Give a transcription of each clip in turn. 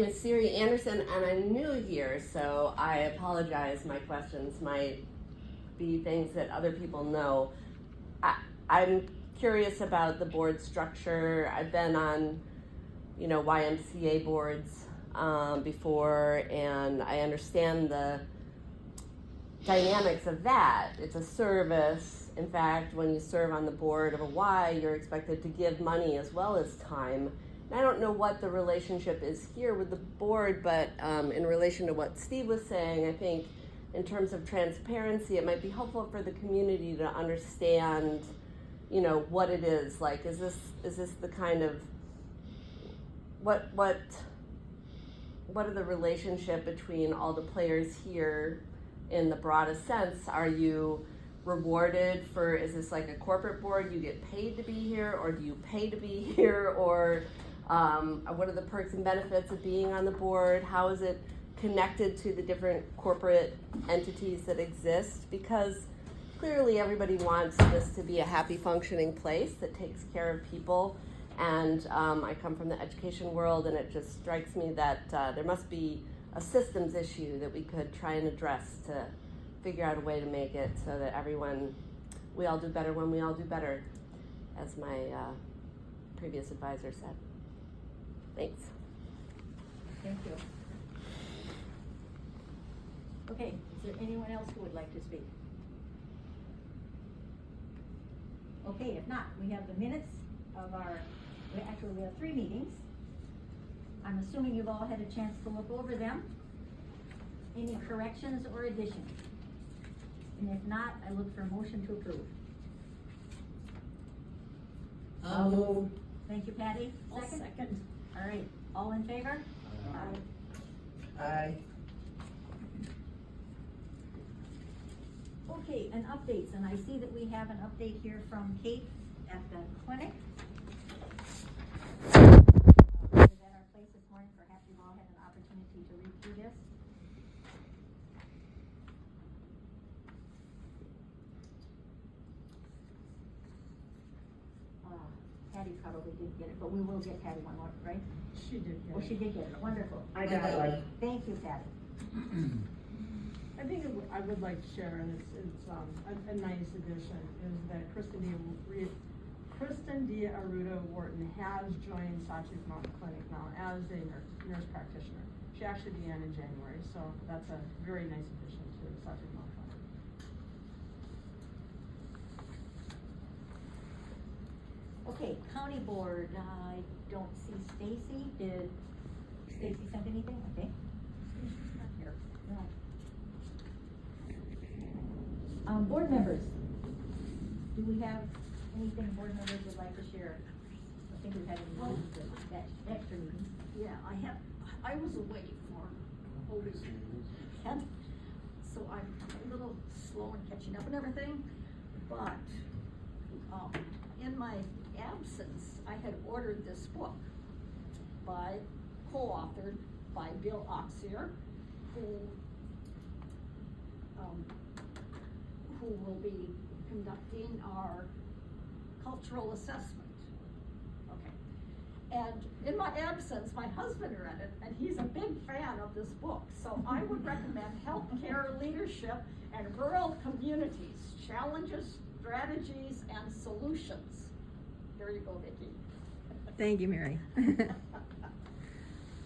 It's Siri Anderson, and I'm new here, so I apologize. My questions might be things that other people know. I'm curious about the board structure. I've been on, YMCA boards before, and I understand the dynamics of that. It's a service. In fact, when you serve on the board of a Y, you're expected to give money as well as time. I don't know what the relationship is here with the board, but in relation to what Steve was saying, I think in terms of transparency, it might be helpful for the community to understand, what it is. Like, is this the kind of what are the relationship between all the players here in the broadest sense? Are you rewarded for? Is this like a corporate board? You get paid to be here, or do you pay to be here, or what are the perks and benefits of being on the board? How is it connected to the different corporate entities that exist? Because clearly everybody wants this to be a happy, functioning place that takes care of people. And I come from the education world, and it just strikes me that there must be a systems issue that we could try and address to figure out a way to make it so that we all do better when we all do better, as my previous advisor said. Thanks. Thank you. Okay, is there anyone else who would like to speak? Okay, if not, we have the minutes of we have 3 meetings. I'm assuming you've all had a chance to look over them. Any corrections or additions? And if not, I look for a motion to approve. I'll move. Thank you, Patty. Second. All right, all in favor? Aye. Okay, and updates, and I see that we have an update here from Kate at the clinic. Was at our place this morning, perhaps you've all had an opportunity to read through this. Patty probably didn't get it, but we will get Patty one more, right? She did get it. Oh, she did get it, wonderful. I got it. Thank you, Patty. I think I would like to share, and it's a nice addition, is that Kristen D'Aruda Wharton has joined Sawtooth Mountain Clinic now as a nurse practitioner. She actually began in January, so that's a very nice addition to Sawtooth Mountain Clinic. Okay, county board, I don't see Stacy. Did Stacy send anything? Okay. Stacy's not here. No. Board members, do we have anything board members would like to share? I think we've had any extra meetings. Yeah, I was away for a whole weekend, so I'm a little slow in catching up and everything, but in my absence, I had ordered this book co-authored by Bill Oxier, who will be conducting our cultural assessment. Okay. And in my absence, my husband read it, and he's a big fan of this book. So I would recommend Healthcare Leadership and Rural Communities, Challenges, Strategies, and Solutions. There you go, Vicki. Thank you, Mary.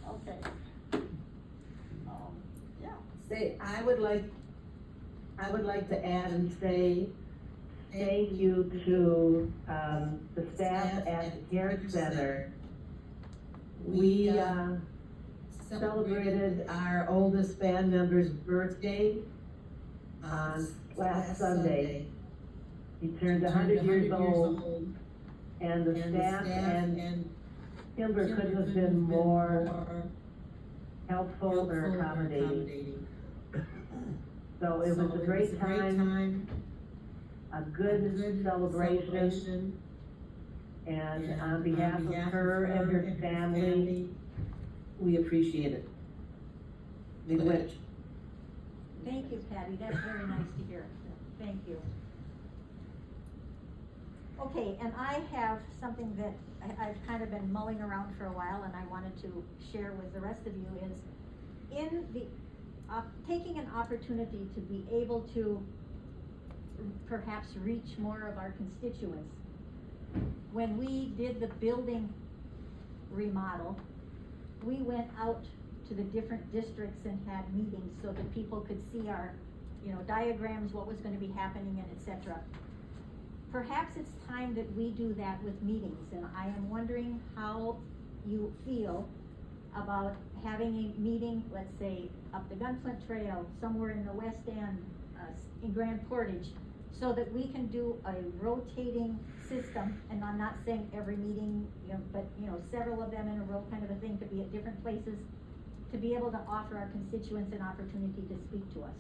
Okay. Yeah. Say, I would like to add and say thank you to the staff at the Care Center. We celebrated our oldest band member's birthday on last Sunday. He turned 100 years old, and the staff and Kimber couldn't have been more helpful or accommodating. So it was a great time, a good celebration, and on behalf of her and her family, we appreciate it. Big witch. Thank you, Patty. That's very nice to hear. Thank you. Okay, and I have something that I've kind of been mulling around for a while, and I wanted to share with the rest of you is, in the, taking an opportunity to be able to perhaps reach more of our constituents. When we did the building remodel, we went out to the different districts and had meetings so that people could see our, diagrams, what was gonna be happening and et cetera. Perhaps it's time that we do that with meetings, and I am wondering how you feel about having a meeting, let's say, up the Gunflint Trail, somewhere in the West End, in Grand Portage, so that we can do a rotating system, and I'm not saying every meeting, but, several of them in a row kind of a thing, to be at different places, to be able to offer our constituents an opportunity to speak to us.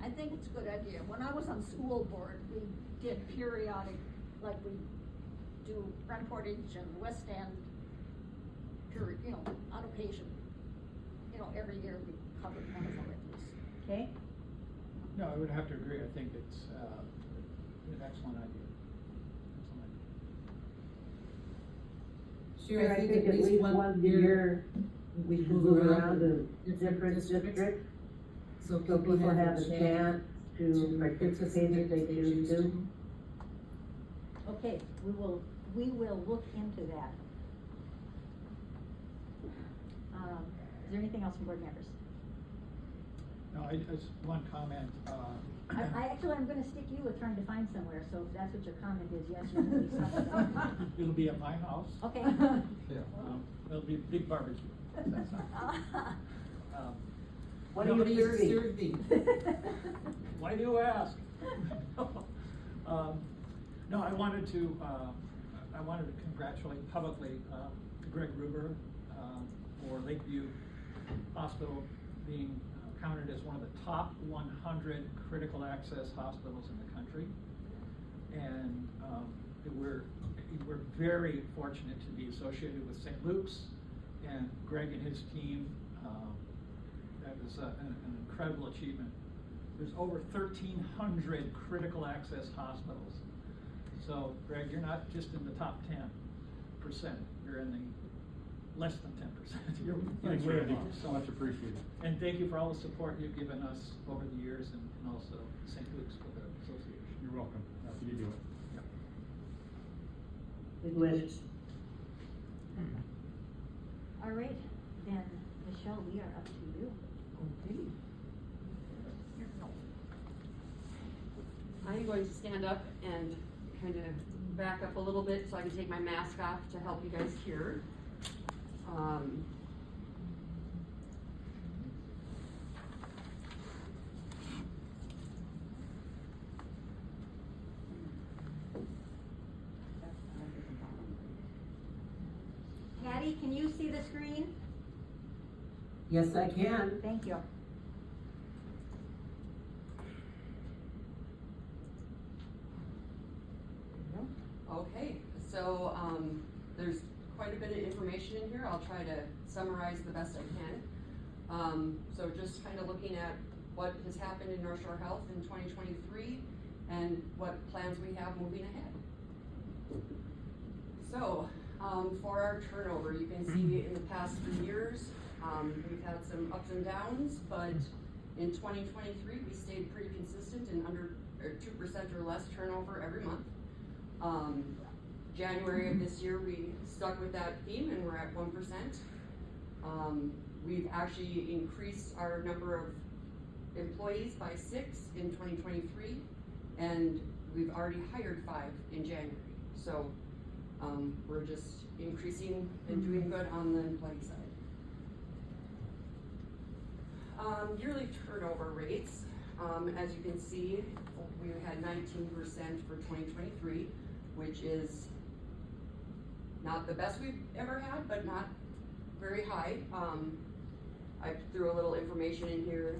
I think it's a good idea. When I was on school board, we did periodic, like we do Grand Portage and West End, on occasion. Every year we covered one of them at least. Okay? No, I would have to agree. I think it's an excellent idea. Sure, I think at least once a year, we should move around to different districts, so people have a chance to participate if they choose to. Okay, we will look into that. Is there anything else from board members? No, I just one comment. I'm gonna stick you with trying to find somewhere, so if that's what your comment is, yes, you're gonna be something. It'll be at my house. Okay. It'll be a big barbecue. That's not. What are you serving? Why do you ask? No, I wanted to congratulate publicly Greg Gruber for Lakeview Hospital being counted as one of the top 100 critical access hospitals in the country. And we're very fortunate to be associated with St. Luke's, and Greg and his team. That was an incredible achievement. There's over 1,300 critical access hospitals. So, Greg, you're not just in the top 10%. You're in the less than 10%. You're Thanks, way Randy. above. So much appreciated. And thank you for all the support you've given us over the years, and also St. Luke's for the association. You're welcome. Happy to do it. Yep. Good wish. All right, then, Michelle, we are up to you. Okay. I'm going to stand up and kind of back up a little bit so I can take my mask off to help you guys hear. Patty, can you see the screen? Yes, I can. Thank you. Okay, so there's quite a bit of information in here. I'll try to summarize the best I can. So just kind of looking at what has happened in Northshore Health in 2023 and what plans we have moving ahead. So for our turnover, you can see in the past 3 years, we've had some ups and downs, but in 2023, we stayed pretty consistent in under 2% or less turnover every month. January of this year, we stuck with that theme and we're at 1%. We've actually increased our number of employees by 6 in 2023, and we've already hired 5 in January. So we're just increasing and doing good on the employee side. Yearly turnover rates, as you can see, we had 19% for 2023, which is not the best we've ever had, but not very high. I threw a little information in here.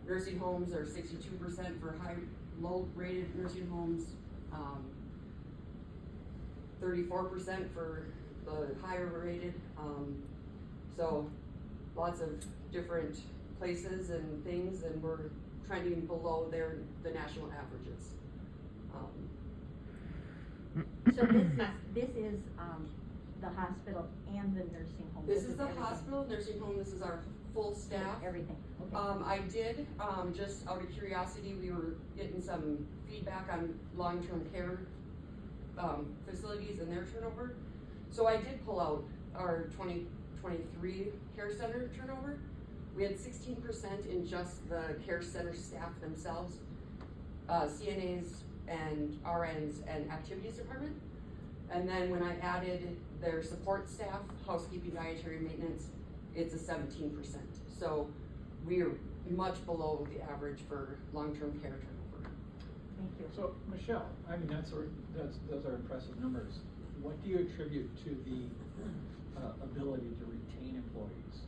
Nursing homes are 62% for low rated nursing homes, 34% for the higher rated. So lots of different places and things, and we're trending below the national averages. So this is, the hospital and the nursing home? This is the everything? hospital, nursing home, this is our full staff. Everything, okay. I did, just out of curiosity, we were getting some feedback on long-term care, facilities and their turnover. So I did pull out our 2023 care center turnover. We had 16% in just the care center staff themselves, CNAs and RNs and activities department. And then when I added their support staff, housekeeping, dietary, maintenance, it's a 17%. So we're much below the average for long-term care turnover. Thank you. So, Michelle, I mean, those are impressive numbers. What do you attribute to the ability to retain employees?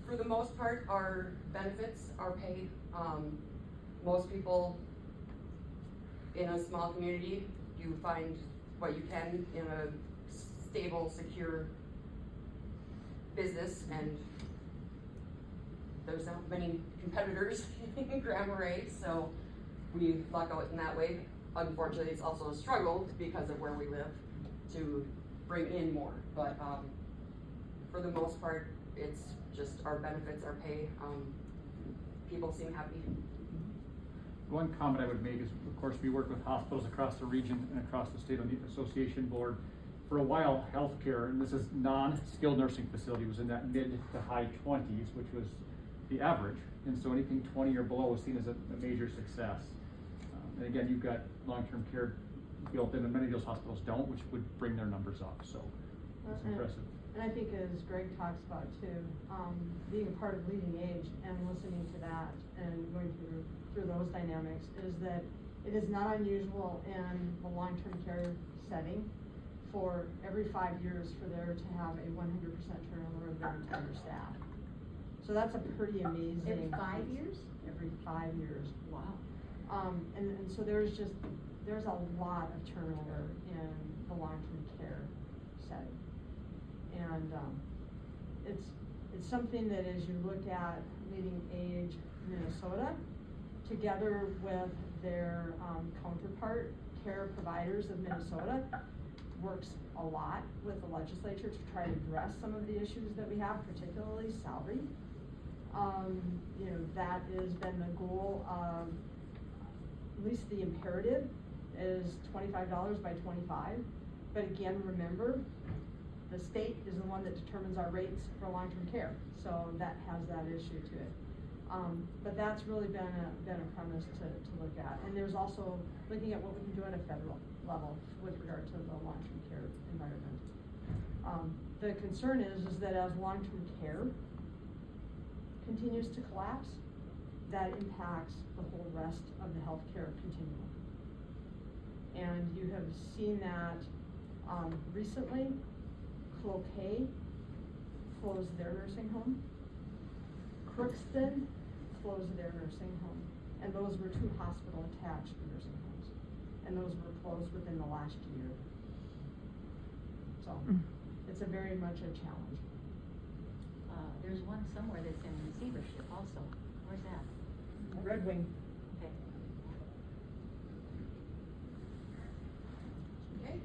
For the most part, our benefits, our pay, most people in a small community, you find what you can in a stable, secure business, and there's not many competitors in Grand Marais, so we luck out in that way. Unfortunately, it's also a struggle because of where we live to bring in more, but for the most part, it's just our benefits, our pay. People seem happy. One comment I would make is, of course, we work with hospitals across the region and across the state on the association board. For a while, healthcare, and this is non-skilled nursing facility, was in that mid to high 20s, which was the average. And so anything 20 or below was seen as a major success. And again, you've got long-term care built in, and many of those hospitals don't, which would bring their numbers up. So it's impressive. And I think as Greg talks about too, being a part of Leading Age and listening to that and going through those dynamics, is that it is not unusual in the long-term care setting for every 5 years for there to have a 100% turnover of their entire staff. So that's a pretty amazing. Every 5 years? Every 5 years. Wow. And so there's a lot of turnover in the long-term care setting. And, it's something that as you look at Leading Age Minnesota, together with their, counterpart, Care Providers of Minnesota, works a lot with the legislature to try to address some of the issues that we have, particularly salary. That has been the goal of, at least the imperative is $25 by 25. But again, remember, the state is the one that determines our rates for long-term care, so that has that issue to it. But that's really been a premise to look at. And there's also looking at what we can do at a federal level with regard to the long-term care environment. The concern is that as long-term care continues to collapse, that impacts the whole rest of the healthcare continuum. And you have seen that recently. Cloquet closed their nursing home. Crookston closed their nursing home. And those were 2 hospital attached nursing homes. And those were closed within the last year. So it's a very much a challenge. There's one somewhere that's in receivership also. Where's that? Red Wing. Okay. Okay.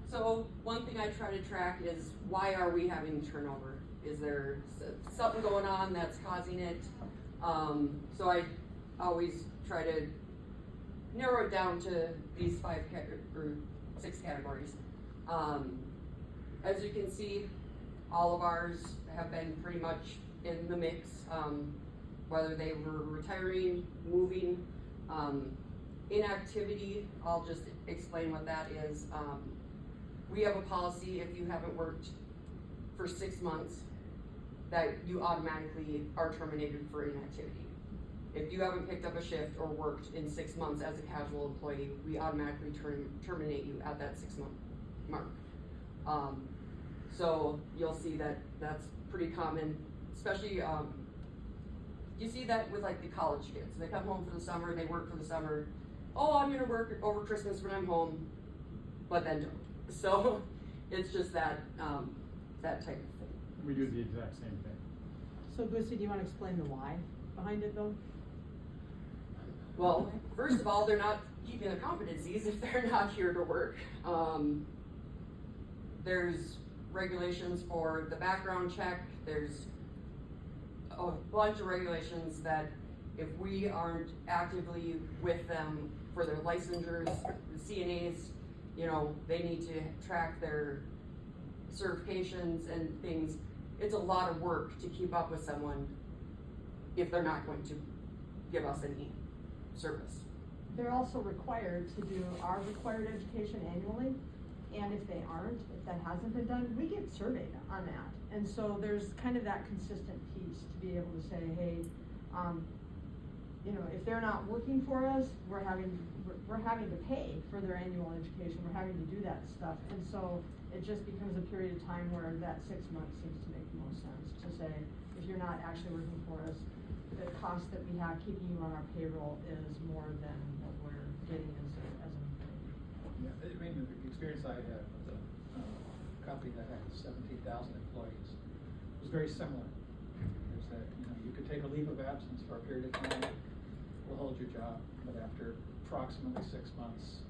So one thing I try to track is, why are we having turnover? Is there something going on that's causing it? So I always try to narrow it down to these 6 categories. As you can see, all of ours have been pretty much in the mix, whether they were retiring, moving, inactivity. I'll just explain what that is. We have a policy, if you haven't worked for 6 months, that you automatically are terminated for inactivity. If you haven't picked up a shift or worked in 6 months as a casual employee, we automatically terminate you at that 6-month mark. So you'll see that that's pretty common, especially, you see that with like the college kids. They come home for the summer, they work for the summer. Oh, I'm gonna work over Christmas when I'm home, but then don't. So it's just that, that type of thing. We do the exact same thing. So Lucy, do you want to explain the why behind it though? Well, first of all, they're not keeping their competencies if they're not here to work. There's regulations for the background check, there's a bunch of regulations that if we aren't actively with them for their licensures, the CNAs, you know, they need to track their certifications and things. It's a lot of work to keep up with someone if they're not going to give us any service. They're also required to do our required education annually, and if they aren't, if that hasn't been done, we get surveyed on that. And so there's kind of that consistent piece to be able to say, hey, you know, if they're not working for us, we're having to pay for their annual education, we're having to do that stuff. And so it just becomes a period of time where that 6 months seems to make the most sense to say, if you're not actually working for us, the cost that we have keeping you on our payroll is more than what we're getting as an employee. Yeah, I mean, the experience I had with a company that had 17,000 employees was very similar. Is that, you know, you could take a leave of absence for a period of time, we'll hold your job, but after approximately 6 months,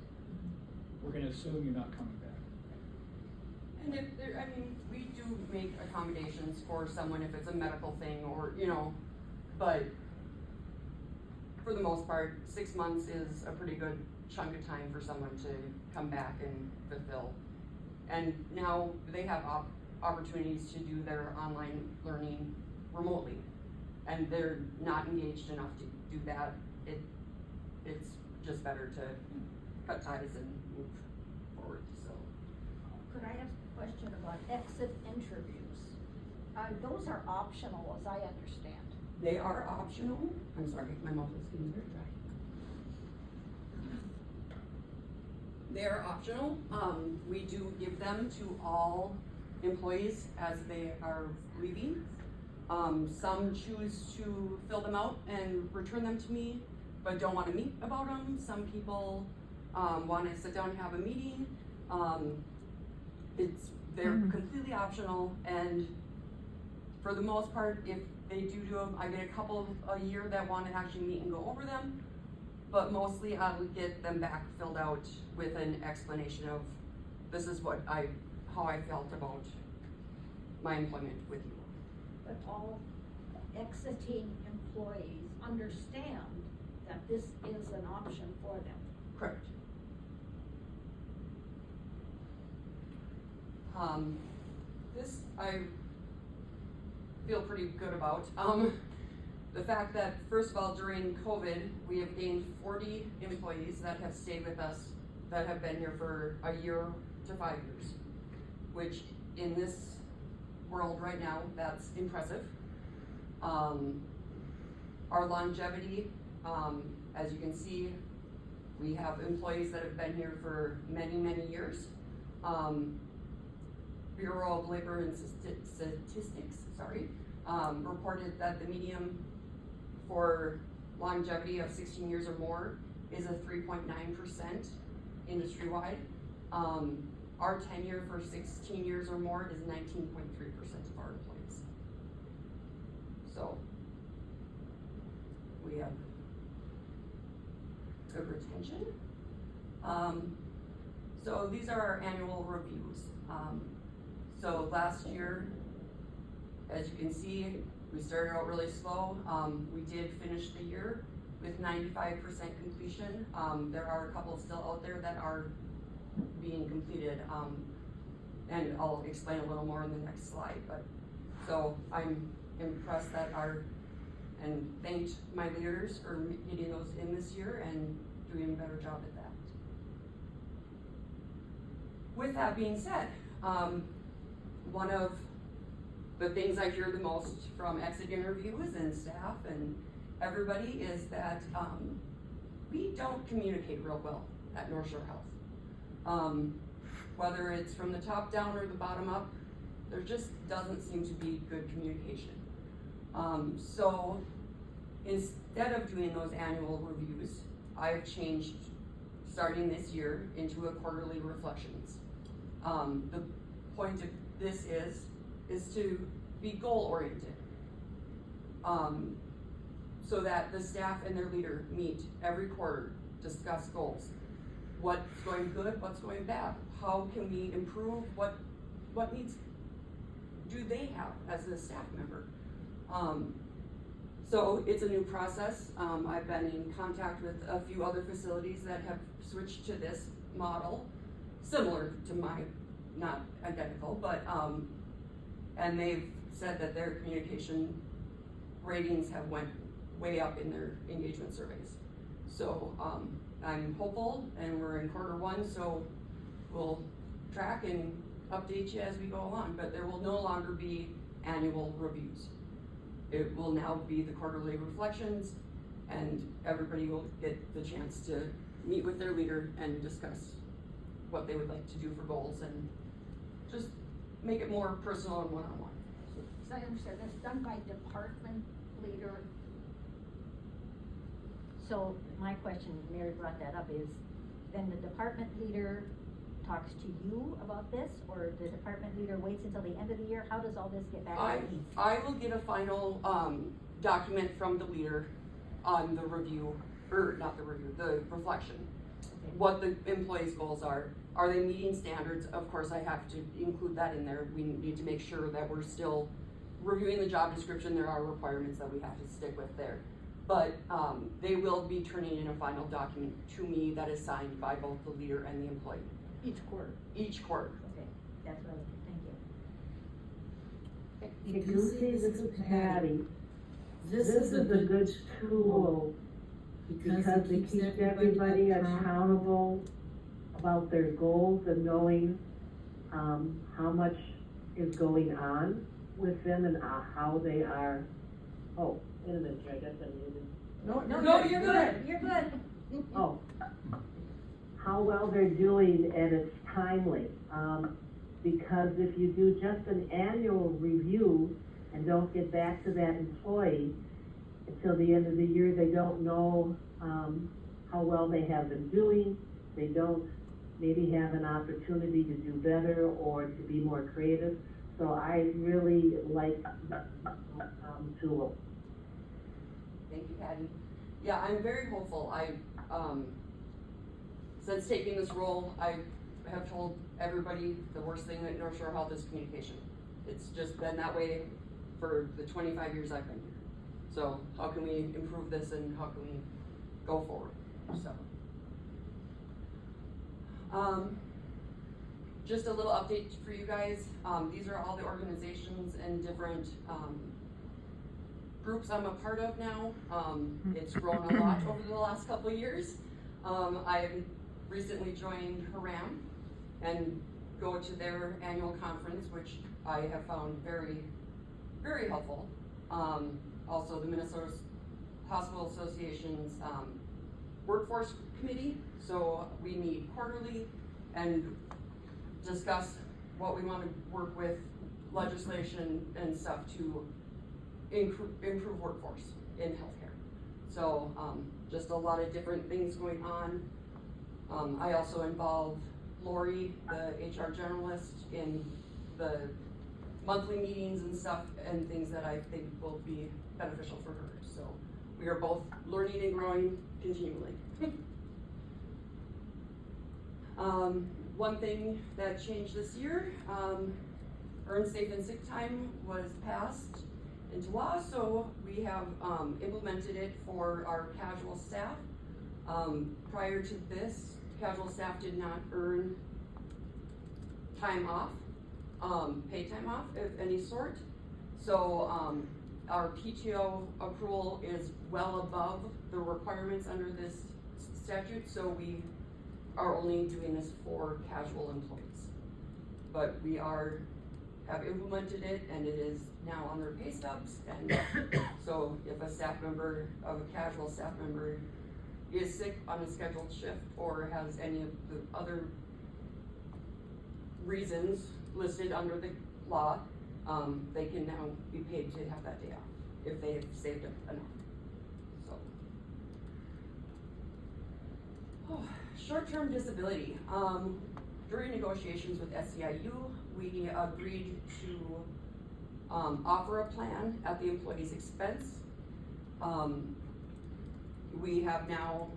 we're gonna assume you're not coming back. And if there, I mean, we do make accommodations for someone if it's a medical thing or, you know, but for the most part, 6 months is a pretty good chunk of time for someone to come back and fulfill. And now they have opportunities to do their online learning remotely, and they're not engaged enough to do that. It's just better to cut ties and move forward, so. Could I ask a question about exit interviews? Those are optional, as I understand. They are optional. I'm sorry, my mouth is getting very dry. They are optional. We do give them to all employees as they are leaving. Some choose to fill them out and return them to me, but don't want to meet about them. Some people want to sit down and have a meeting. They're completely optional, and for the most part, if they do them, I get a couple a year that want to actually meet and go over them, but mostly I'll get them back filled out with an explanation of this is how I felt about my employment with you. But all exiting employees understand that this is an option for them. Correct. This I feel pretty good about. The fact that, first of all, during COVID, we have gained 40 employees that have stayed with us, that have been here for a year to 5 years, which in this world right now, that's impressive. Our longevity, as you can see, we have employees that have been here for many, many years. Bureau of Labor and Statistics, reported that the median for longevity of 16 years or more is a 3.9% industry-wide. Our tenure for 16 years or more is 19.3% of our employees. So we have good retention. So these are our annual reviews. So last year, as you can see, we started out really slow. We did finish the year with 95% completion. There are a couple still out there that are being completed, and I'll explain a little more in the next slide. But so I'm impressed that and thanked my leaders for getting those in this year and doing a better job at that. With that being said, one of the things I hear the most from exit interviews and staff and everybody is that we don't communicate real well at Northshore Health. Whether it's from the top down or the bottom up, there just doesn't seem to be good communication. So instead of doing those annual reviews, I've changed, starting this year, into a quarterly reflections. The point of this is to be goal oriented. so that the staff and their leader meet every quarter, discuss goals. What's going good, what's going bad? How can we improve? What needs do they have as a staff member? So it's a new process. I've been in contact with a few other facilities that have switched to this model, similar to mine, not identical, but, and they've said that their communication ratings have went way up in their engagement surveys. So, I'm hopeful, and we're in quarter one, so we'll track and update you as we go along, but there will no longer be annual reviews. It will now be the quarterly reflections, and everybody will get the chance to meet with their leader and discuss what they would like to do for goals, and just make it more personal and one-on-one. So I understand that's done by department leader. So my question, Mary brought that up, is then the department leader talks to you about this, or the department leader waits until the end of the year? How does all this get back to me? I will get a final, document from the leader on the review, or not the review, the reflection. Okay. What the employees' goals are they meeting standards? Of course, I have to include that in there. We need to make sure that we're still reviewing the job description. There are requirements that we have to stick with there. But, they will be turning in a final document to me that is signed by both the leader and the employee. Each quarter. Each quarter. Okay, that's what I, thank you. If you see this is Patty, this is a good tool because it keeps everybody accountable about their goals and knowing, how much is going on with them and how they are. Oh, wait a minute, I guess I'm muted. No, you're good. You're good. Oh, how well they're doing, and it's timely. Because if you do just an annual review and don't get back to that employee until the end of the year, they don't know, how well they have been doing. They don't maybe have an opportunity to do better or to be more creative. So I really like the tool. Thank you, Patty. Yeah, I'm very hopeful. Since taking this role, I have told everybody the worst thing at Northshore Health is communication. It's just been that way for the 25 years I've been here. So how can we improve this, and how can we go forward? So, just a little update for you guys. These are all the organizations and different groups I'm a part of now. It's grown a lot over the last couple of years. I recently joined Haram and go to their annual conference, which I have found very, very helpful. Also the Minnesota Hospital Association's workforce committee. So we meet quarterly and discuss what we want to work with, legislation and stuff to improve workforce in healthcare. So just a lot of different things going on. I also involve Lori, the HR generalist, in the monthly meetings and stuff, and things that I think will be beneficial for her. So we are both learning and growing continually. One thing that changed this year, earned safe and sick time was passed into law, so we have implemented it for our casual staff. Prior to this, casual staff did not earn time off, paid time off of any sort. So our PTO accrual is well above the requirements under this statute, so we are only doing this for casual employees. But we have implemented it, and it is now on their pay stubs, and so if a casual staff member is sick on a scheduled shift or has any of the other reasons listed under the law, they can now be paid to have that day off if they have saved up enough. So, short-term disability. During negotiations with SEIU, we agreed to offer a plan at the employee's expense. We have now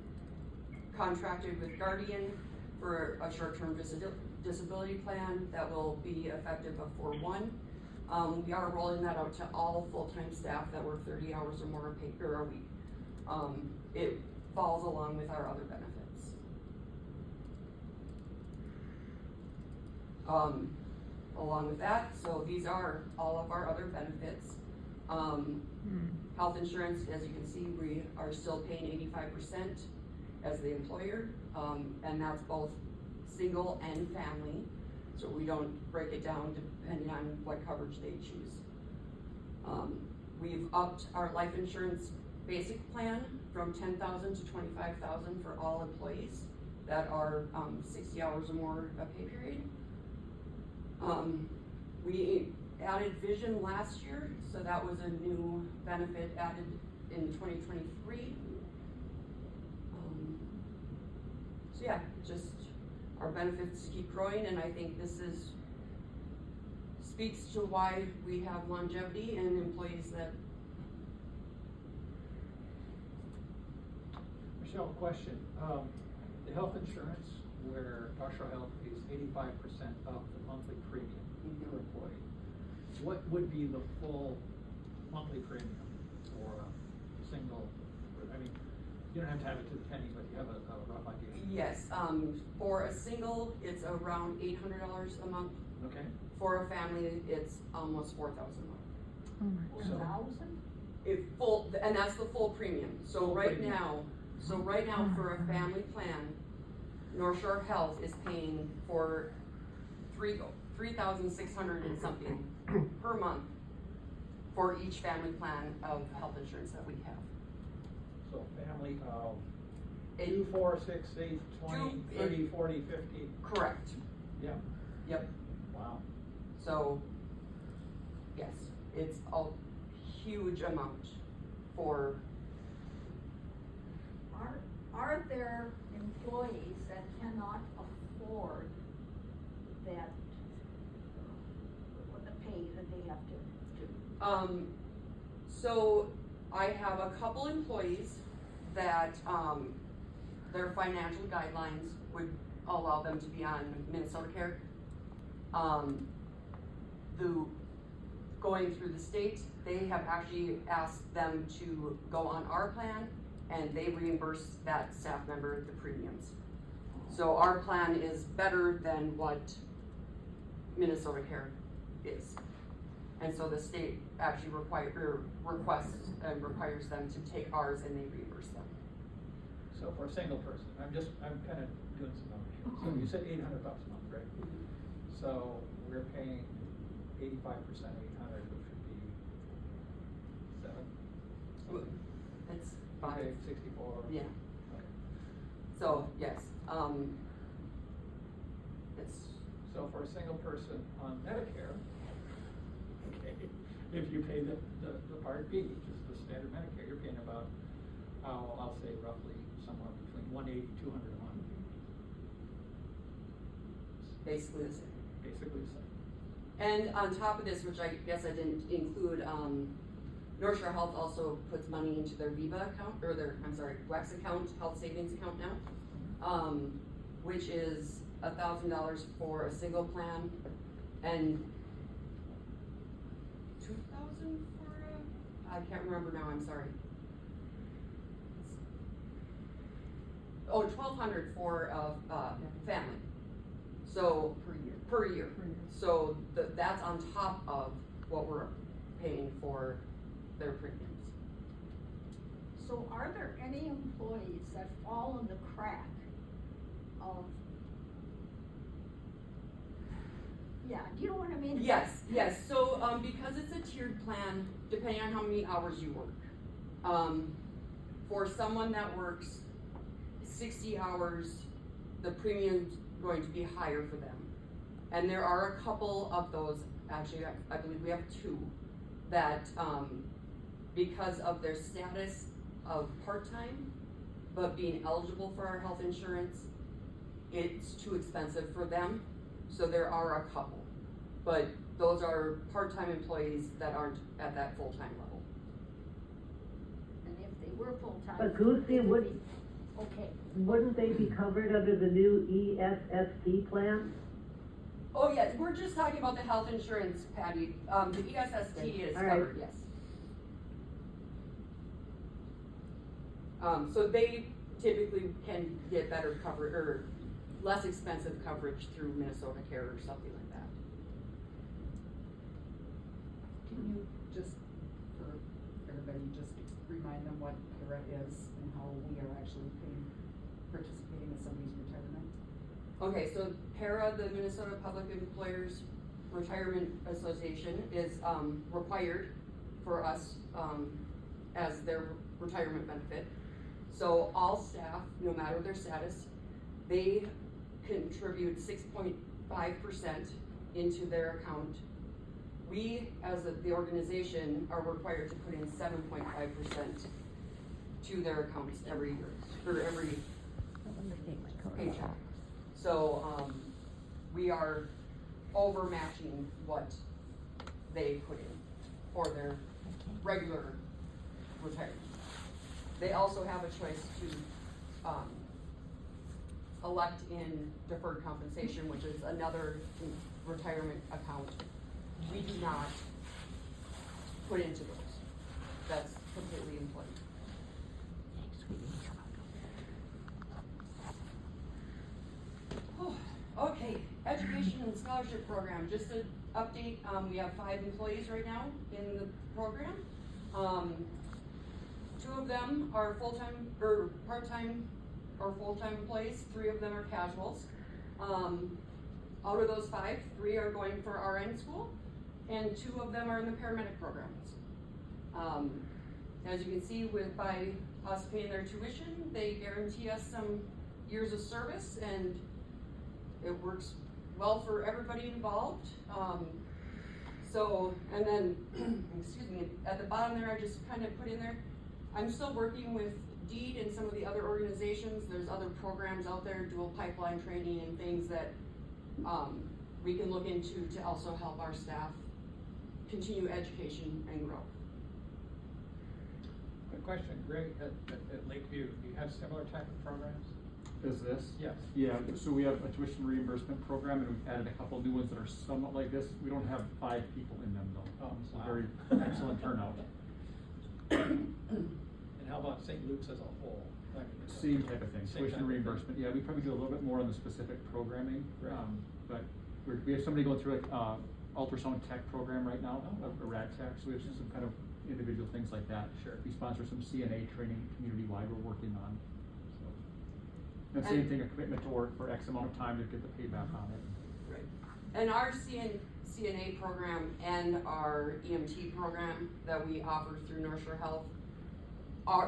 contracted with Guardian for a short-term disability plan that will be effective before 1. We are rolling that out to all full-time staff that work 30 hours or more a week. It falls along with our other benefits. Along with that, so these are all of our other benefits. Health insurance, as you can see, we are still paying 85% as the employer, and that's both single and family. So we don't break it down depending on what coverage they choose. We've upped our life insurance basic plan from $10,000 to $25,000 for all employees that are 60 hours or more a pay period. We added vision last year, so that was a new benefit added in 2023. So yeah, just our benefits keep growing, and I think this speaks to why we have longevity and employees that. Michelle, question. The health insurance where Northshore Health pays 85% of the monthly premium per employee. What would be the full monthly premium for a single, I mean, you don't have to have it to the penny, but you have a rough idea. Yes, for a single, it's around $800 a month. Okay. For a family, it's almost $4,000 a month. So- 1,000? And that's the full premium. So Full right premium. now, for a family plan, Northshore Health is paying for $3,600 and something per month for each family plan of health insurance that we have. So family of It- 2, 4, 6, 8, 20, Two- 30, 40, 50. Correct. Yeah. Yep. Wow. So, yes, it's a huge amount for. Are there employees that cannot afford that, the pay that they have to do? So I have a couple employees that, their financial guidelines would allow them to be on Minnesota Care. Going through the state, they have actually asked them to go on our plan, and they reimburse that staff member the premiums. So our plan is better than what Minnesota Care is. And so the state actually requests and requires them to take ours, and they reimburse them. So for a single person, I'm kind of doing some numbers here. So you said $800 a month, right? So we're paying 85% of 800, which would be 7. It's 5. 64. Yeah. Okay. So yes, it's So for a single person on Medicare, okay, if you pay the Part B, which is the standard Medicare, you're paying about, I'll say roughly somewhere between $180, $200 a month. basically the same. Basically the same. And on top of this, which I guess I didn't include, Northshore Health also puts money into their VIVA account, or their, WEX account, health savings account now, which is $1,000 for a single plan, and $2,000 for I can't remember now, I'm sorry. Oh, $1,200 for a family. So per year. So that's on top of what we're paying for their premiums. So are there any employees that fall in the crack of, yeah, do you know what I mean? Yes. So because it's a tiered plan, depending on how many hours you work, for someone that works 60 hours, the premium's going to be higher for them. And there are a couple of those, actually, I believe we have 2, that because of their status of part-time, but being eligible for our health insurance, it's too expensive for them. So there are a couple, but those are part-time employees that aren't at that full-time level. And if they were full-time. But Lucy, they would would- be- Okay, Wouldn't they be covered under the new ESSP plan? Oh, yes, we're just talking about the health insurance, Patty. The ESST is All right. covered, yes. So they typically can get better coverage, or less expensive coverage through Minnesota Care or something like that. Can you just, for everybody, just remind them what PARA is and how we are actually participating in somebody's retirement? Okay, so PARA, the Minnesota Public Employers Retirement Association, is required for us as their retirement benefit. So all staff, no matter their status, they contribute 6.5% into their account. We, as the organization, are required to put in 7.5% to their accounts every year, or every paycheck. So, we are overmatching what they put in for their regular retirement. They also have a choice to, elect in deferred compensation, which is another retirement account. We do not put into those. That's completely employee. Okay, education and scholarship program, just to update, we have 5 employees right now in the program. 2 of them are full-time, or part-time, or full-time employees, 3 of them are casuals. Out of those 5, 3 are going for RN school, and 2 of them are in the paramedic programs. As you can see, by us paying their tuition, they guarantee us some years of service, and it works well for everybody involved. And then, excuse me, at the bottom there, I just kind of put in there, I'm still working with DEED and some of the other organizations. There's other programs out there, dual pipeline training and things that we can look into to also help our staff continue education and grow. Good question, Greg, at Lakeview, do you have similar type of programs? Is this? Yes. Yeah, so we have a tuition reimbursement program, and we've added a couple new ones that are somewhat like this. We don't have 5 people in them though. It's Wow. a very excellent turnout. And how about St. Luke's as a whole? I mean, Same type of thing, Same tuition type of reimbursement. thing. Yeah, we probably do a little bit more on the specific programming. Right. But we have somebody going through a ultrasound tech program right now, Oh. a rad tech, so we have some kind of individual things like that. Sure. We sponsor some CNA training community-wide we're working on. And And- same thing, a commitment to work for X amount of time to get the payback on it. Right. And our CNA program and our EMT program that we offer through Northshore Health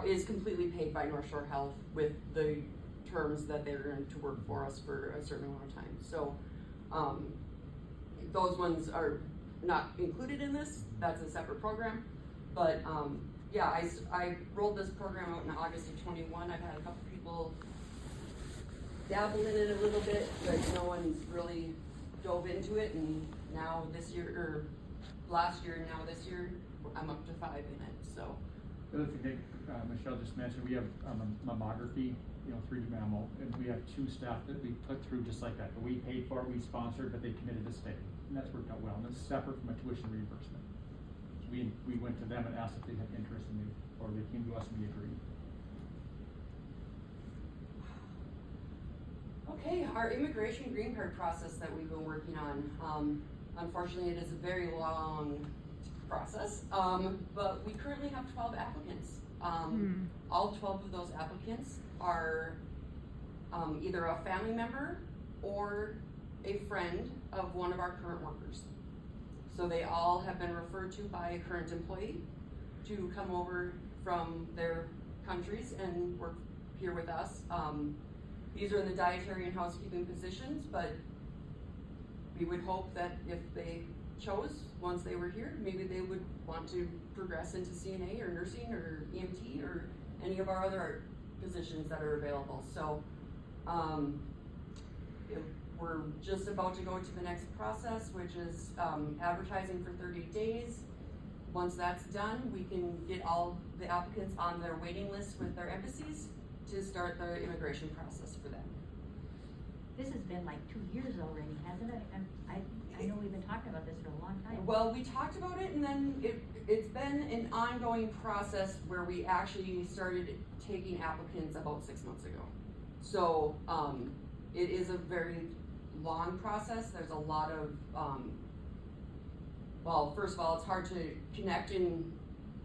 is completely paid by Northshore Health with the terms that they're going to work for us for a certain amount of time. So, those ones are not included in this. That's a separate program. But, yeah, I rolled this program out in August of 21. I've had a couple people dabble in it a little bit, but no one's really dove into it, and now this year, or last year, and now this year, I'm up to 5 in it, so. The other thing that Michelle just mentioned, we have mammography, 3D mammo, and we have 2 staff that we put through just like that. We paid for it, we sponsored, but they committed to stay, and that's worked out well, and it's separate from a tuition reimbursement. So we went to them and asked if they had interest, and they came to us and we agreed. Okay, our immigration green card process that we've been working on, unfortunately, it is a very long process, but we currently have 12 applicants. All 12 of those applicants are either a family member or a friend of one of our current workers. So they all have been referred to by a current employee to come over from their countries and work here with us. These are in the dietary and housekeeping positions, but we would hope that if they chose, once they were here, maybe they would want to progress into CNA or nursing or EMT or any of our other positions that are available. So, we're just about to go to the next process, which is advertising for 30 days. once that's done, we can get all the applicants on their waiting list with their embassies to start the immigration process for them. This has been like 2 years already, hasn't it? And I know we've been talking about this for a long time. Well, we talked about it, and then it's been an ongoing process where we actually started taking applicants about 6 months ago. So, it is a very long process. There's a lot of, well, first of all, it's hard to connect and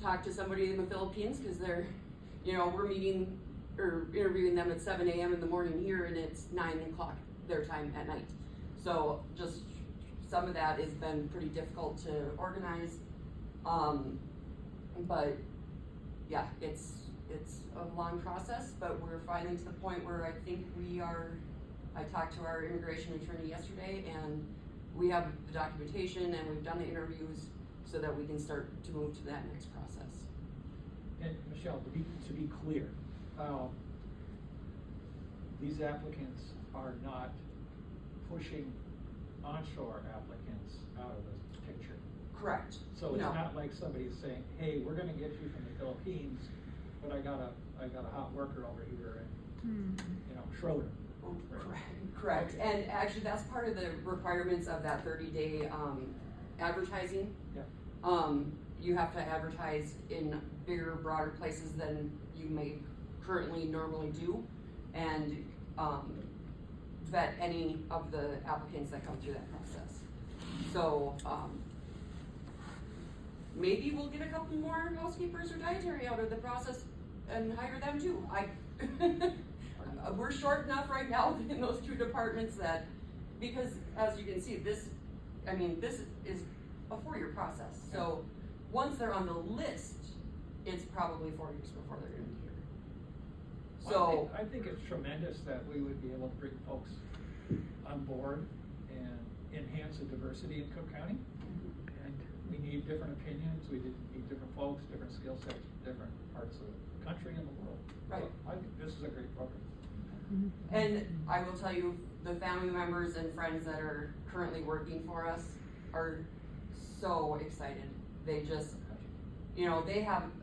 talk to somebody in the Philippines, because they're, we're meeting or interviewing them at 7 a.m. in the morning here, and it's 9 o'clock their time at night. So just some of that has been pretty difficult to organize. But yeah, it's a long process, but we're finally to the point where I think I talked to our immigration attorney yesterday, and we have the documentation and we've done the interviews so that we can start to move to that next process. And Michelle, to be clear, these applicants are not pushing onshore applicants out of the picture. Correct. So it's No. not like somebody's saying, hey, we're gonna get you from the Philippines, but I got a hot worker over here in, Schroeder. Correct, and actually that's part of the requirements of that 30-day advertising. Yeah. You have to advertise in bigger, broader places than you may currently normally do, and vet any of the applicants that come through that process. So, maybe we'll get a couple more housekeepers or dietary out of the process and hire them too. We're short enough right now in those two departments that, because as you can see, this is a 4-year process. So once they're on the list, it's probably 4 years before they're gonna be here. So. I think it's tremendous that we would be able to bring folks on board and enhance the diversity in Cook County. And we need different opinions, we need different folks, different skill sets, different parts of the country and the world. Right. So I think this is a great program. And I will tell you, the family members and friends that are currently working for us are so excited. They just,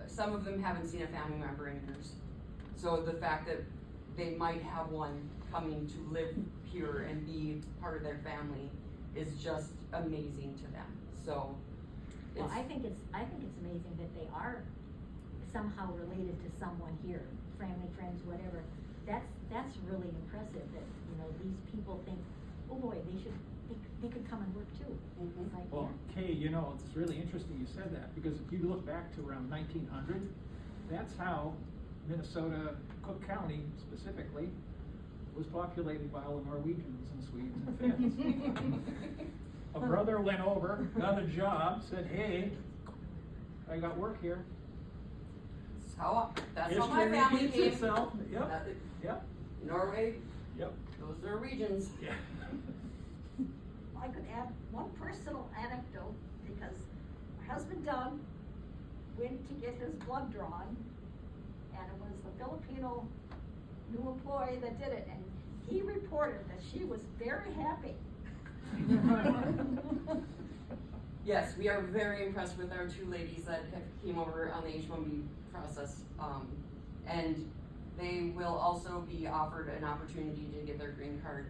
some of them haven't seen a family member in years. So the fact that they might have one coming to live here and be part of their family is just amazing to them. So, Well, I think it's amazing that they are somehow related to someone here, family, friends, whatever. That's really impressive that, these people think, oh boy, they could come and work too. Mhm. It's like, Well, Kay, it's really interesting you said that, because if you look back to around 1900, that's how Minnesota, Cook County specifically, was populated by all the Norwegians and Swedes and Finns. A brother went over, got a job, said, hey, I got work here. That's how my family History came. repeats itself. Yep, yep, Norway, yep. those Norwegians. Yeah. I could add one personal anecdote, because my husband Doug went to get his blood drawn, and it was the Filipino new employee that did it, and he reported that she was very happy. Yes, we are very impressed with our 2 ladies that came over on the H-1B process. And they will also be offered an opportunity to get their green card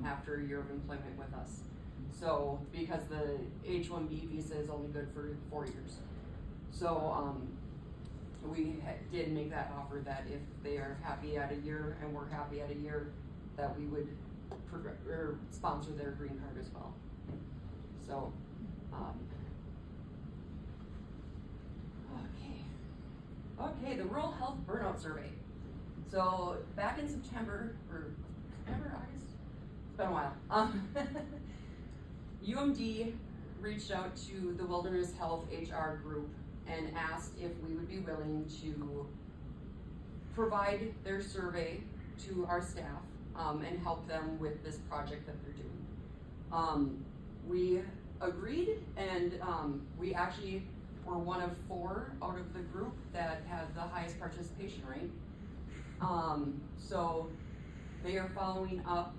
after a year of employment with us. So, because the H-1B visa is only good for 4 years. So, we did make that offer that if they are happy at a year and we're happy at a year, that we would sponsor their green card as well. So, okay, the Rural Health Burnout Survey. So back in September, August? It's been a while. UMD reached out to the Wilderness Health HR group and asked if we would be willing to provide their survey to our staff and help them with this project that they're doing. We agreed, and we actually were one of 4 out of the group that had the highest participation rate. So they are following up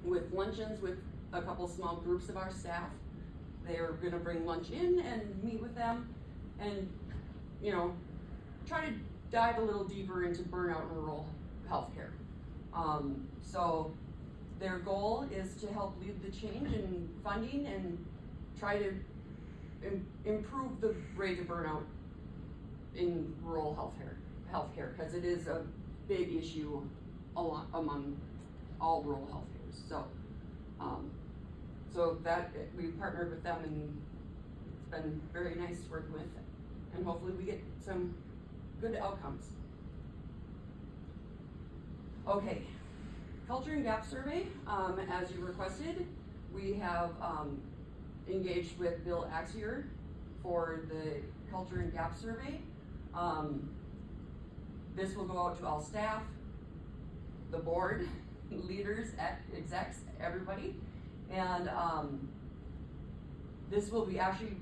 with luncheons with a couple small groups of our staff they're gonna bring lunch in and meet with them and, you know, try to dive a little deeper into burnout in rural healthcare. So their goal is to help lead the change in funding and try to improve the rate of burnout in rural healthcare, because it is a big issue among all rural healthcare. So, so that we've partnered with them, and it's been very nice working with them, and hopefully we get some good outcomes. Okay, culture and gap survey, as you requested, we have engaged with Bill Axier for the culture and gap survey. This will go out to all staff, the board, leaders, execs, everybody. And this will be actually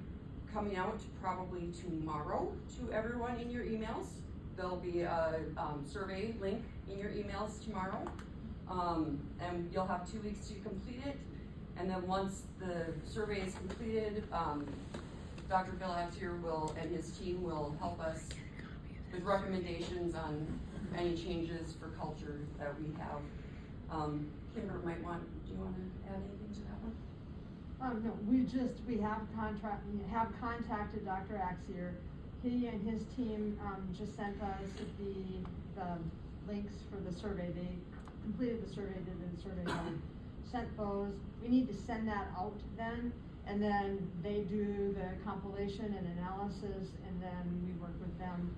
coming out probably tomorrow to everyone in your emails. There'll be a survey link in your emails tomorrow. And you'll have 2 weeks to complete it. And then once the survey is completed, Dr. Bill Axier and his team will help us with recommendations on any changes for culture that we have. Kimber do you want to add anything to that one? No, we have contacted Dr. Axier. He and his team, just sent us the links for the survey. They completed the survey, did the survey, sent those. We need to send that out then, and then they do the compilation and analysis, and then we work with them,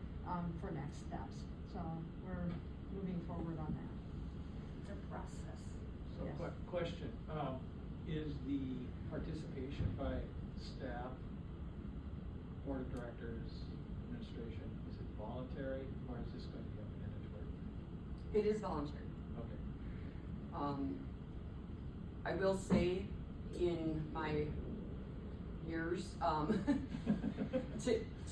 for next steps. So we're moving forward on that. It's a process. So, Yes. question, is the participation by staff, board of directors, administration, is it voluntary, or is this going to be mandatory? It is voluntary. Okay. I will say, in my years,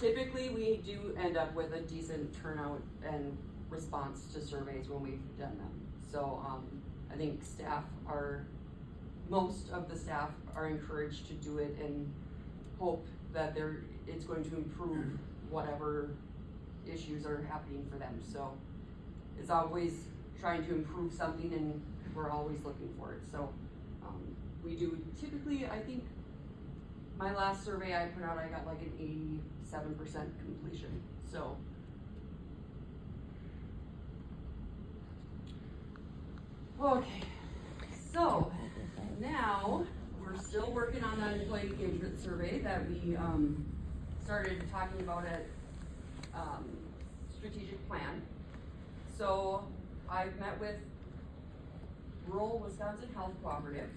typically we do end up with a decent turnout and response to surveys when we've done them. So I think most of the staff are encouraged to do it and hope that it's going to improve whatever issues are happening for them. So it's always trying to improve something, and we're always looking for it. So we do typically, I think my last survey I put out, I got like an 87% completion. So okay, so now we're still working on that employee engagement survey that we started talking about at strategic plan. So I've met with Rural Wisconsin Health Cooperative,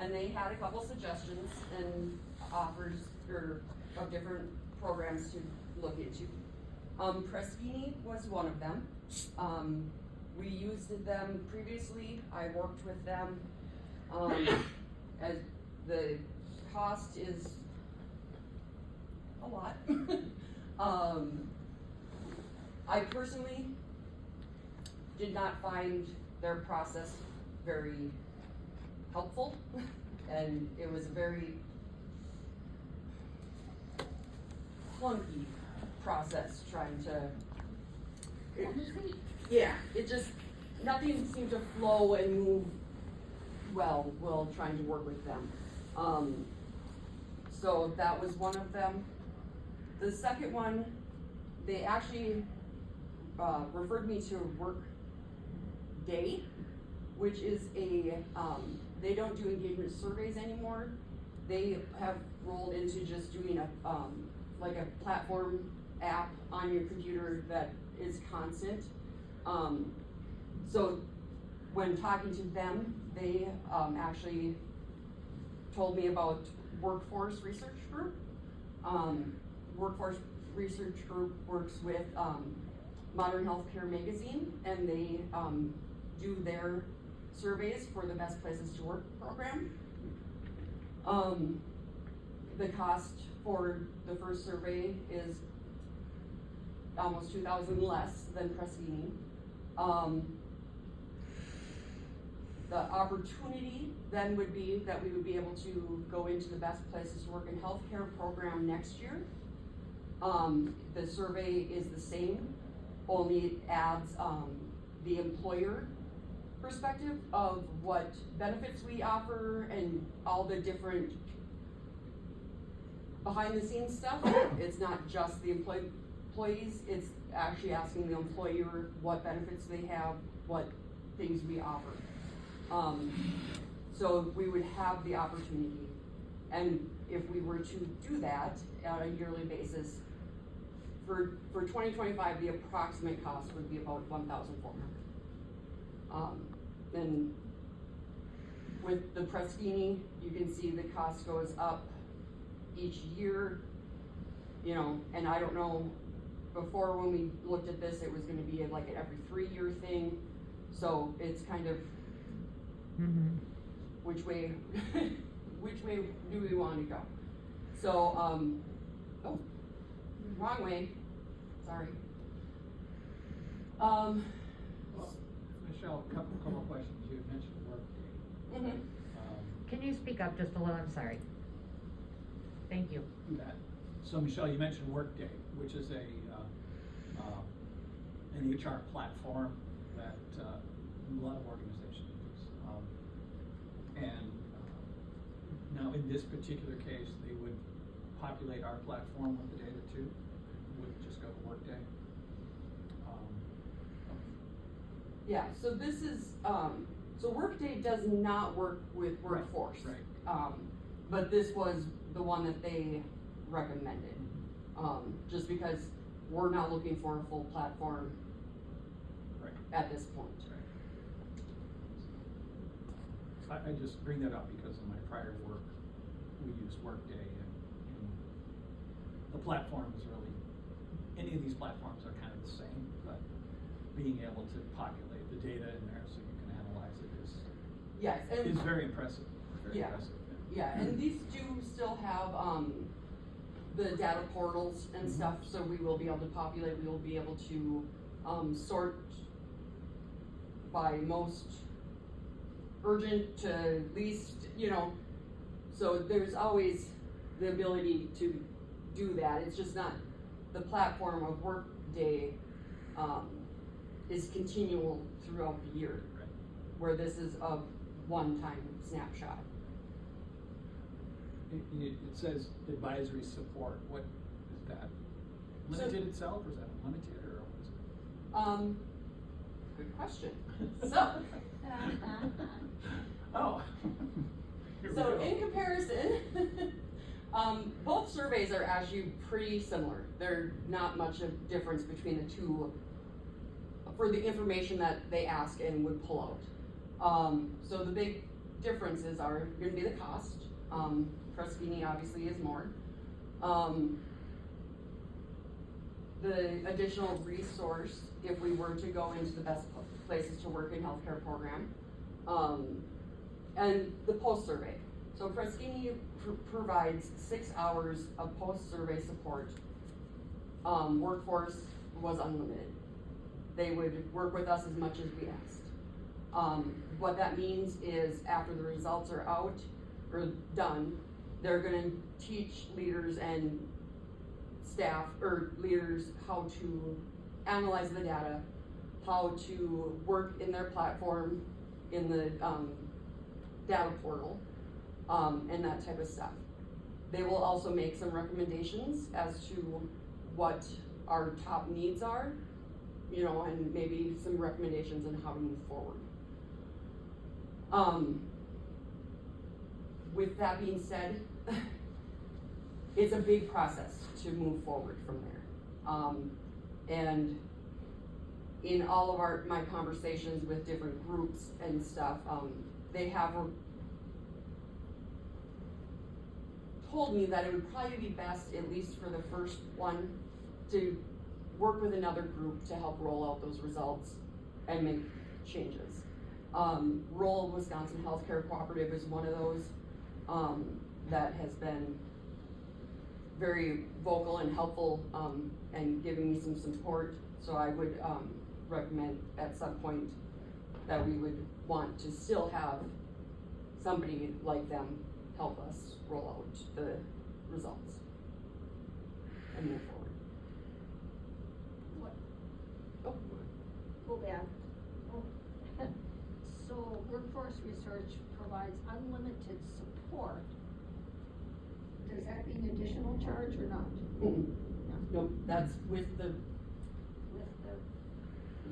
and they had a couple suggestions and offers of different programs to look into. Preskini was one of them. We used them previously. I worked with them. As the cost is a lot. I personally did not find their process very helpful, and it was a very clunky process trying to, it just, nothing seemed to flow and move well while trying to work with them. So that was one of them. The second one, they actually referred me to Work Day, which is they don't do engagement surveys anymore. They have rolled into just doing like a platform app on your computer that is constant. So when talking to them, they actually told me about Workforce Research Group. Workforce Research Group works with Modern Healthcare Magazine, and they do their surveys for the Best Places to Work program. The cost for the first survey is almost $2,000 less than Preskini. the opportunity then would be that we would be able to go into the best places to work in healthcare program next year. The survey is the same, only it adds, the employer perspective of what benefits we offer and all the different behind the scenes stuff. It's not just the employees, it's actually asking the employer what benefits they have, what things we offer. So we would have the opportunity, and if we were to do that on a yearly basis, for 2025, the approximate cost would be about $1,400. And with the Prestini, you can see the cost goes up each year, you know, and I don't know, before when we looked at this, it was gonna be like an every 3-year thing, so it's kind of, which way, which way do we wanna go? So, oh, wrong way, sorry. Michelle, couple of questions. You had mentioned workday. Can you speak up just a little? I'm sorry. Thank you. That. So Michelle, you mentioned Workday, which is an HR platform that a lot of organizations use. Now in this particular case, they would populate our platform with the data too. Wouldn't just go to Workday. Yeah, so this is, so Workday does not work with Workforce. Right. But this was the one that they recommended. Just because we're not looking for a full platform Right. at this point. I just bring that up because in my prior work, we used Workday and the platform is really, any of these platforms are kind of the same, but being able to populate the data in there so you can analyze it Yes, and is very impressive. Very Yeah. impressive. yeah, and these do still have the data portals and stuff, so we will be able to populate. We will be able to sort by most urgent to least, you know. So there's always the ability to do that. It's just not the platform of Workday is continual throughout the year, Right. where this is a one-time snapshot. It says advisory support. What is that? So- Limited itself, or is that unlimited, or what is it? Good question. So, Oh. Here we so go. in comparison, both surveys are actually pretty similar. There's not much of difference between the two for the information that they ask and would pull out. So the big differences are going to be the cost. Prestini obviously is more. The additional resource if we were to go into the best places to work in healthcare program, and the post-survey. So Prestini provides 6 hours of post-survey support. Workforce was unlimited. They would work with us as much as we asked. What that means is after the results are out or done, they're gonna teach leaders and staff or leaders how to analyze the data, how to work in their platform, in the data portal, and that type of stuff. They will also make some recommendations as to what our top needs are, you know, and maybe some recommendations on how to move forward. With that being said, it's a big process to move forward from there. And in all of my conversations with different groups and stuff, they have told me that it would probably be best, at least for the first one, to work with another group to help roll out those results and make changes. Rural Wisconsin Healthcare Cooperative is one of those that has been very vocal and helpful and giving me some support. So I would recommend at some point that we would want to still have somebody like them help us roll out the results and move forward. What, Oh, go back. Oh. So workforce research provides unlimited support. Does that mean additional charge or not? nope, that's with the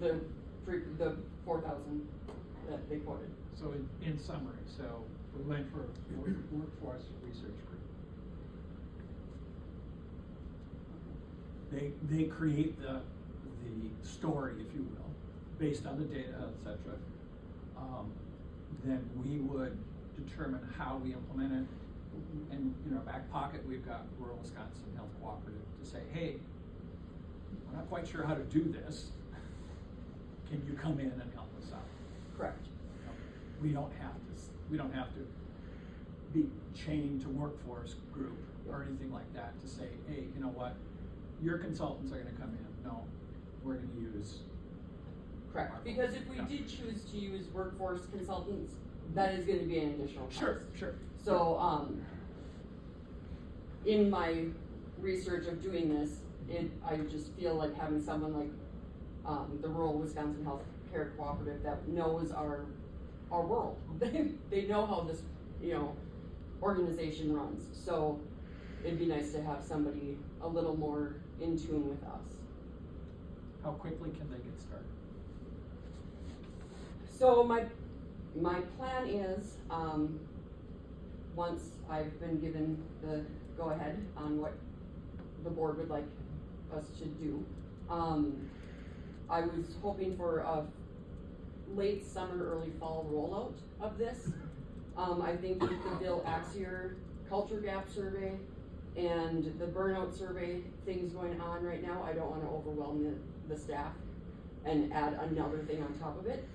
With the 4,000 that they quoted. So in summary, so we went for workforce research group. They create the story, if you will, based on the data, et cetera. Then we would determine how we implement it. And in our back pocket, we've got Rural Wisconsin Health Cooperative to say, hey, we're not quite sure how to do this. Can you come in and help us out? Correct. We don't have to be chained to workforce group or anything like that to say, hey, you know what, your consultants are gonna come in. No, we're gonna use. Correct, because if we did choose to use workforce consultants, that is gonna be an additional cost. Sure. So, in my research of doing this, I just feel like having someone like, the Rural Wisconsin Health Care Cooperative that knows our world. They know how this, organization runs, so it'd be nice to have somebody a little more in tune with us. How quickly can they get started? So my plan is, once I've been given the go-ahead on what the board would like us to do, I was hoping for a late summer, early fall rollout of this. I think with the Bill Axier culture gap survey and the burnout survey things going on right now, I don't wanna overwhelm the staff and add another thing on top of it.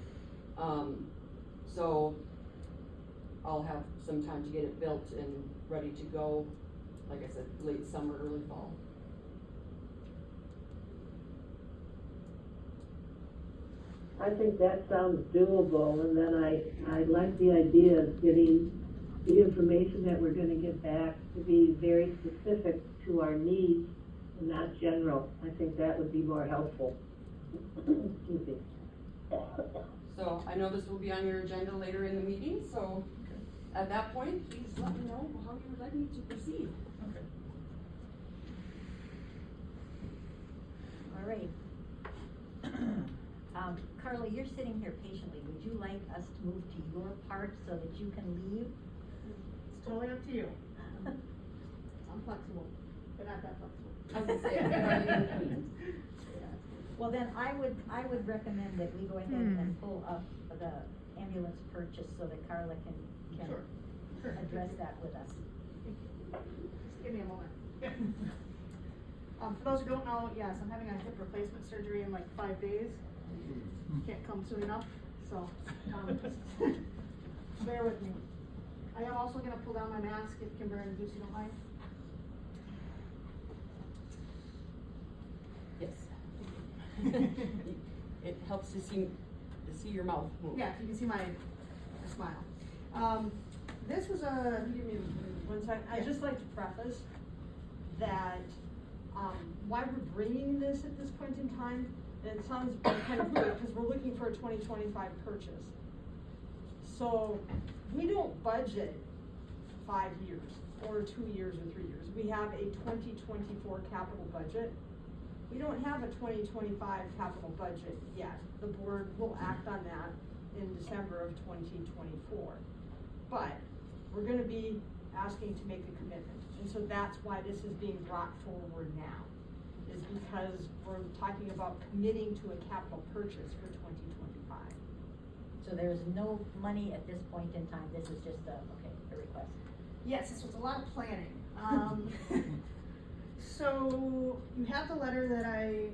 So I'll have some time to get it built and ready to go, like I said, late summer, early fall. I think that sounds doable, and then I like the idea of getting the information that we're gonna get back to be very specific to our needs and not general. I think that would be more helpful. Excuse me. So I know this will be on your agenda later in the meeting, so at that point, please let me know how you would like me to proceed. Okay. All right. Carla, you're sitting here patiently. Would you like us to move to your part so that you can leave? It's totally up to you. I'm flexible, but not that flexible. I was gonna say, I'm not even Well, then I would recommend that we go ahead and pull up the ambulance purchase so that Carla can Sure. address that with us. Just give me a moment. For those who don't know, yes, I'm having a hip replacement surgery in like 5 days. Can't come soon enough, so, just bear with me. I am also gonna pull down my mask if Kimber and Lucy don't mind. Yes. It helps to see your mouth move. Yeah, you can see my smile. This was a, Give me 1 second. I'd just like to preface that, why we're bringing this at this point in time, and it sounds kind of weird, because we're looking for a 2025 purchase. So, we don't budget 5 years, or 2 years, or 3 years. We have a 2024 capital budget. We don't have a 2025 capital budget yet. The board will act on that in December of 2024. But we're gonna be asking to make a commitment. And so that's why this is being brought forward now, is because we're talking about committing to a capital purchase for 2025. So there's no money at this point in time. This is just a request. yes, this was a lot of planning. So you have the letter that I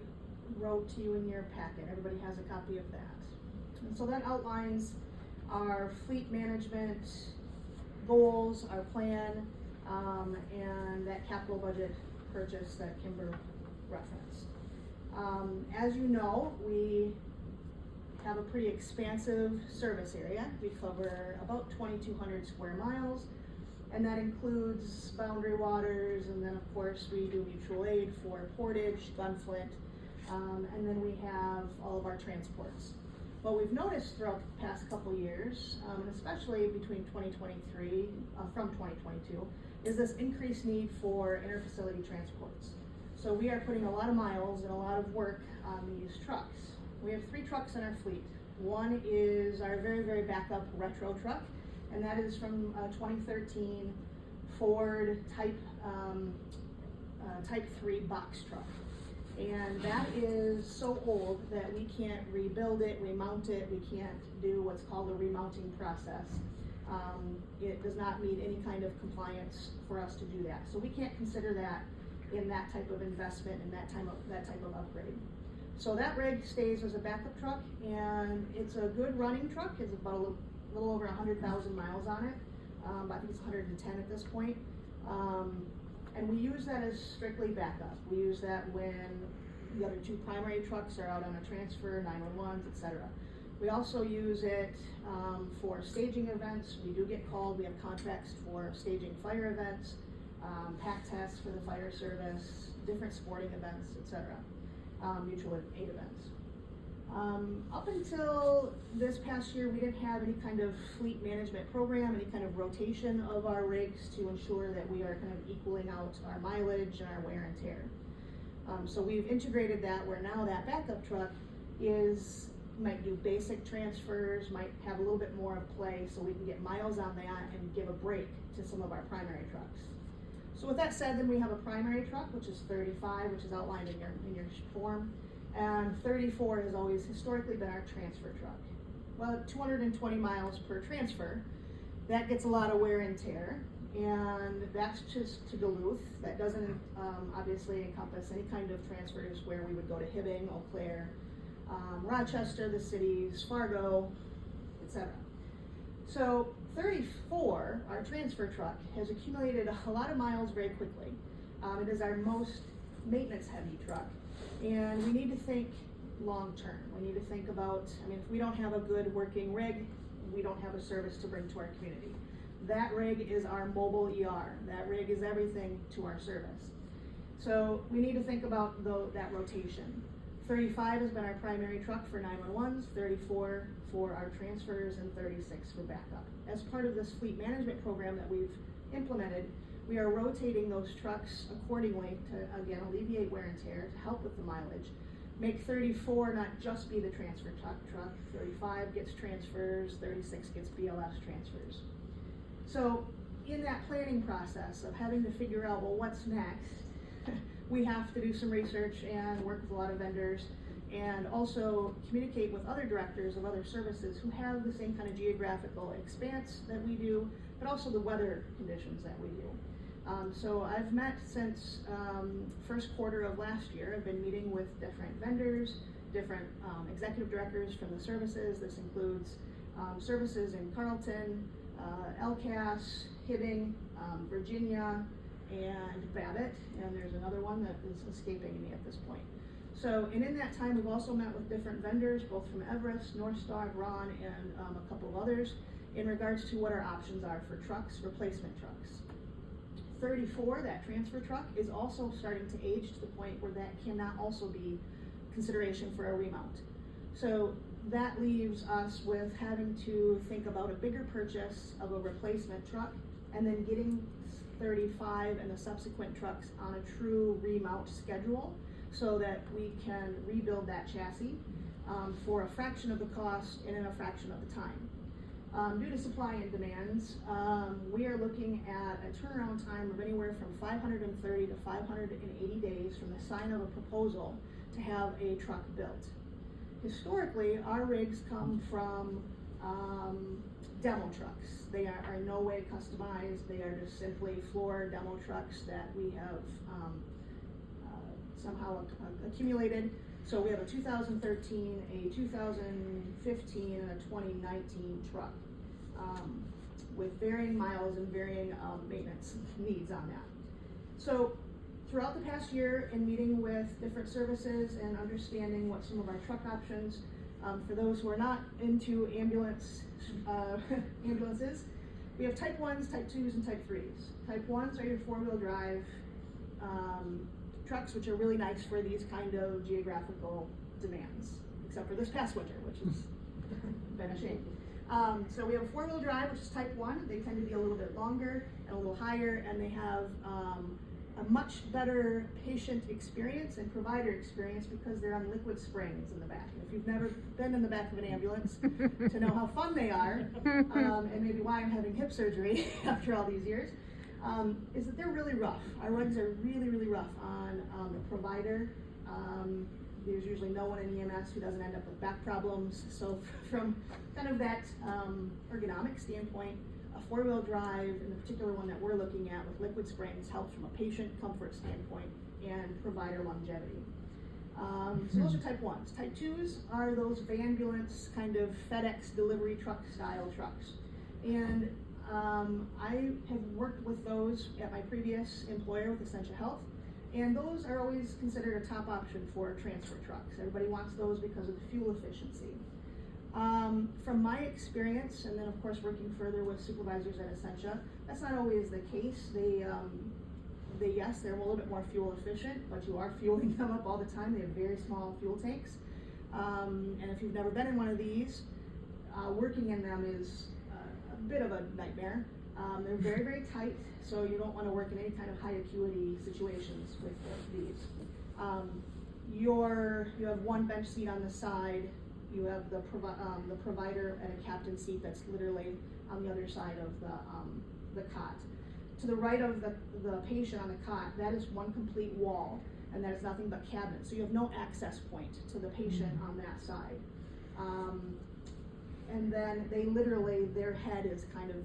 wrote to you in your packet. Everybody has a copy of that. And so that outlines our fleet management goals, our plan, and that capital budget purchase that Kimber referenced. As you know, we have a pretty expansive service area. We cover about 2,200 square miles, and that includes boundary waters, and then of course we do mutual aid for Portage, Gunflint, and then we have all of our transports. What we've noticed throughout the past couple years, and especially between 2023, from 2022, is this increased need for interfacility transports. So we are putting a lot of miles and a lot of work on these trucks. We have 3 trucks in our fleet. One is our very, very backup retro truck, and that is from 2013 Ford Type 3 box truck. And that is so old that we can't rebuild it, remount it, we can't do what's called a remounting process. It does not meet any kind of compliance for us to do that. So we can't consider that in that type of investment and that type of upgrade. So that rig stays as a backup truck, and it's a good running truck. It's about a little over 100,000 miles on it. I think it's 110 at this point. And we use that as strictly backup. We use that when the other 2 primary trucks are out on a transfer, 911s, etc. We also use it for staging events. We do get called. We have contracts for staging fire events, pack tests for the fire service, different sporting events, etc. Mutual aid events. Up until this past year, we didn't have any kind of fleet management program, any kind of rotation of our rigs to ensure that we are kind of equaling out our mileage and our wear and tear. So we've integrated that, where now that backup truck might do basic transfers, might have a little bit more of play, so we can get miles on that and give a break to some of our primary trucks. So with that said, then we have a primary truck, which is 35, which is outlined in your form. And 34 has always historically been our transfer truck. Well, at 220 miles per transfer, that gets a lot of wear and tear, and that's just to Duluth. That doesn't obviously encompass any kind of transfers where we would go to Hibbing, Eau Claire, Rochester, the cities, Fargo, etc. So 34, our transfer truck, has accumulated a lot of miles very quickly. It is our most maintenance heavy truck. And we need to think long term. We need to think about, if we don't have a good working rig, we don't have a service to bring to our community. That rig is our mobile ER. That rig is everything to our service. So we need to think about that rotation. 35 has been our primary truck for 911s, 34 for our transfers, and 36 for backup. As part of this fleet management program that we've implemented, we are rotating those trucks accordingly to, again, alleviate wear and tear, to help with the mileage. Make 34 not just be the transfer truck, 35 gets transfers, 36 gets BLS transfers. So in that planning process of having to figure out, well, what's next, we have to do some research and work with a lot of vendors, and also communicate with other directors of other services who have the same kind of geographical expanse that we do, but also the weather conditions that we do. So I've met since first quarter of last year. I've been meeting with different vendors, different executive directors from the services. This includes services in Carleton, LCAS, Hibbing, Virginia, and Babbitt, and there's another one that is escaping me at this point. So, and in that time, we've also met with different vendors, both from Everest, Northshore, Ron, and a couple of others, in regards to what our options are for trucks, replacement trucks. 34, that transfer truck, is also starting to age to the point where that cannot also be consideration for a remount. So that leaves us with having to think about a bigger purchase of a replacement truck, and then getting 35 and the subsequent trucks on a true remount schedule, so that we can rebuild that chassis for a fraction of the cost and in a fraction of the time. Due to supply and demands, we are looking at a turnaround time of anywhere from 530 to 580 days from the sign of a proposal to have a truck built. Historically, our rigs come from demo trucks. They are in no way customized. They are just simply floor demo trucks that we have somehow accumulated. So we have a 2013, a 2015, and a 2019 truck with varying miles and varying maintenance needs on that. So throughout the past year, in meeting with different services and understanding what some of our truck options, For those who are not into ambulances, we have type 1s, type 2s, and type 3s. Type 1s are your four-wheel drive trucks, which are really nice for these kind of geographical demands, except for this past winter, which has been a shame. So we have a four-wheel drive, which is type 1. They tend to be a little bit longer and a little higher, and they have a much better patient experience and provider experience because they're on liquid springs in the back. And if you've never been in the back of an ambulance to know how fun they are, and maybe why I'm having hip surgery after all these years, is that they're really rough. Our rugs are really, really rough on the provider. There's usually no one in EMS who doesn't end up with back problems. So from kind of that ergonomic standpoint, a four-wheel drive, and the particular one that we're looking at with liquid springs, helps from a patient comfort standpoint and provider longevity. So those are type 1s. Type 2s are those ambulance kind of FedEx delivery truck style trucks. And I have worked with those at my previous employer with Essentia Health, and those are always considered a top option for transfer trucks. Everybody wants those because of the fuel efficiency. From my experience, and then of course working further with supervisors at Essentia, that's not always the case. Yes, they're a little bit more fuel efficient, but you are fueling them up all the time. They have very small fuel tanks. And if you've never been in one of these, working in them is a bit of a nightmare. They're very, very tight, so you don't want to work in any kind of high acuity situations with these. You have one bench seat on the side. You have the provider at a captain seat that's literally on the other side of the cot. To the right of the patient on the cot, that is one complete wall, and that is nothing but cabinets. So you have no access point to the patient on that side. And then they literally, their head is kind of